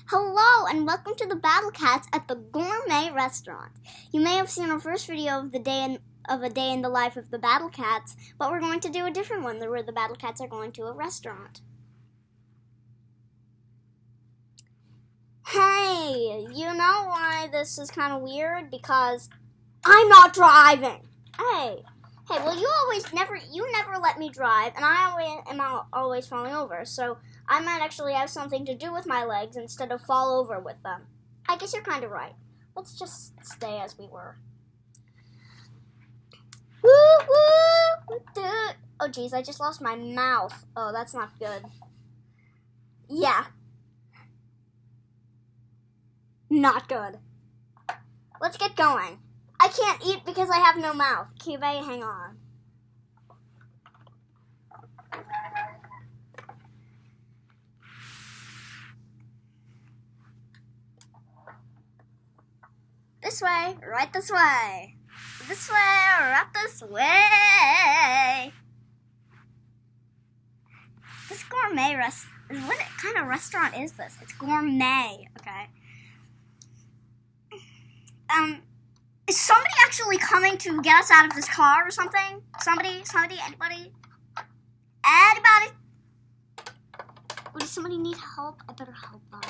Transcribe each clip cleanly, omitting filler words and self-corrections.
Hello and welcome to the Battle Cats at the Gourmet restaurant. You may have seen our first video of a day in the life of the Battle Cats, but we're going to do a different one where the Battle Cats are going to a restaurant. Hey, you know why this is kind of weird? Because I'm not driving. Hey, well you never let me drive, and I am always falling over, so I might actually have something to do with my legs instead of fall over with them. I guess you're kind of right. Let's just stay as we were. Woo woo! Oh geez, I just lost my mouth. Oh, that's not good. Yeah. Not good. Let's get going. I can't eat because I have no mouth. Cube, hang on. This way, right this way. This way, right this way. This gourmet what kind of restaurant is this? It's gourmet, okay. Is somebody actually coming to get us out of this car or something? Somebody, anybody? Anybody? Does somebody need help? I better help them.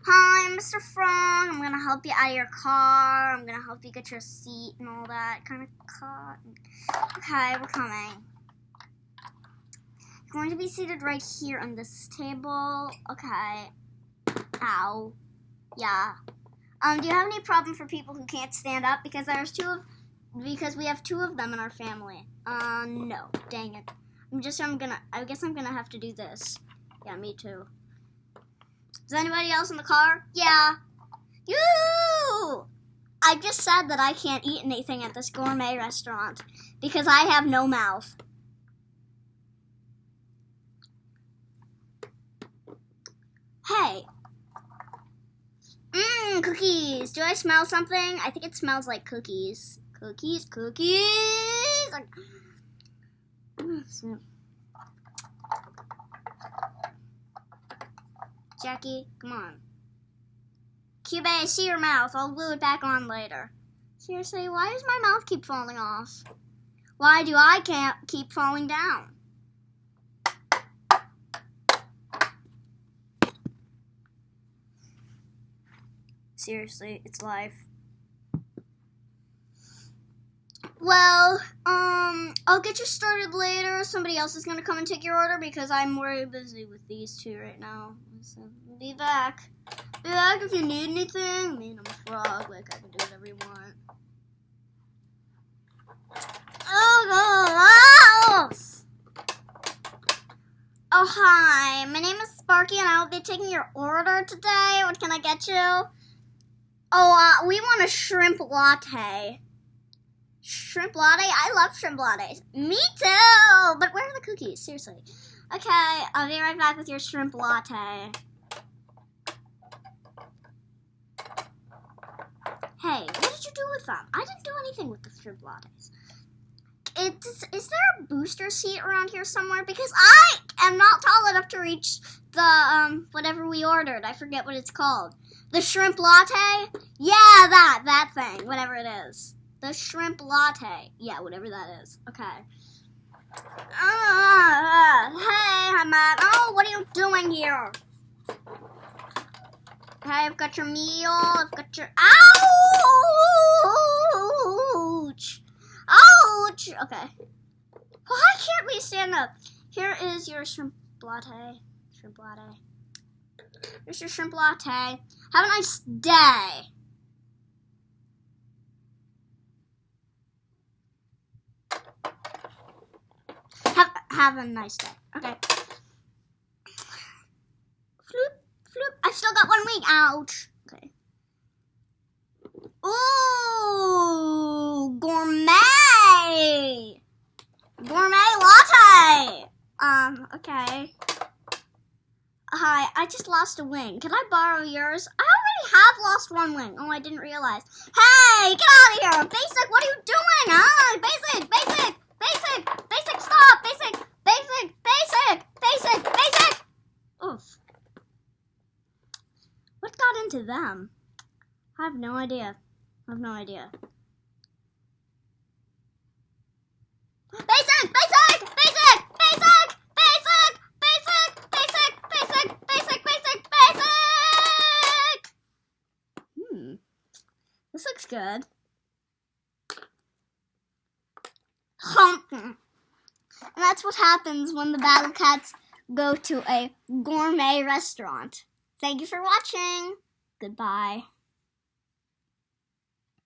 Hi, I'm Mr. Frog. I'm gonna help you out of your car. I'm gonna help you get your seat and all that kind of car. Okay, we're coming. You're going to be seated right here on this table. Okay. Ow. Yeah. Do you have any problem for people who can't stand up? Because because we have two of them in our family. No. Dang it. I guess I'm gonna have to do this. Yeah, me too. Is anybody else in the car? Yeah. You! I just said that I can't eat anything at this gourmet restaurant because I have no mouth. Hey. Cookies. Do I smell something? I think it smells like cookies. Cookies. Jackie, come on. Cube, I see your mouth. I'll glue it back on later. Seriously, why does my mouth keep falling off? Why do I can't keep falling down? Seriously, it's life. Well, I'll get you started later. Somebody else is gonna come and take your order because I'm very busy with these two right now. So, be back. Be back if you need anything. I mean, I'm a frog, like I can do whatever you want. Oh, hi. My name is Sparky, and I will be taking your order today. What can I get you? Oh, we want a shrimp latte. Shrimp latte? I love shrimp lattes. Me too! But where are the cookies? Seriously. Okay, I'll be right back with your shrimp latte. Hey, what did you do with them? I didn't do anything with the shrimp lattes. Is there a booster seat around here somewhere? Because I am not tall enough to reach the, whatever we ordered. I forget what it's called. The shrimp latte? Yeah, that thing. Whatever it is. The shrimp latte. Yeah, whatever that is. Okay. Hey, hi, Matt. Oh, what are you doing here? Hey, I've got your meal. I've got your... Ouch! Ouch! Okay. Why can't we stand up? Here is your shrimp latte. Shrimp latte. Here's your shrimp latte. Have a nice day. Have a nice day. Okay. Floop. I've still got 1 week. Ouch. Okay. Ooh, gourmet. Gourmet latte. Okay. Hi, I just lost a wing. Can I borrow yours? I already have lost 1 wing. Oh, I didn't realize. Hey, get out of here. Basic, what are you doing? Basic. Stop. Basic. happened to them? I have no idea. Basic! This looks good. And that's what happens when the Battle Cats go to a gourmet restaurant. Thank you for watching. Goodbye.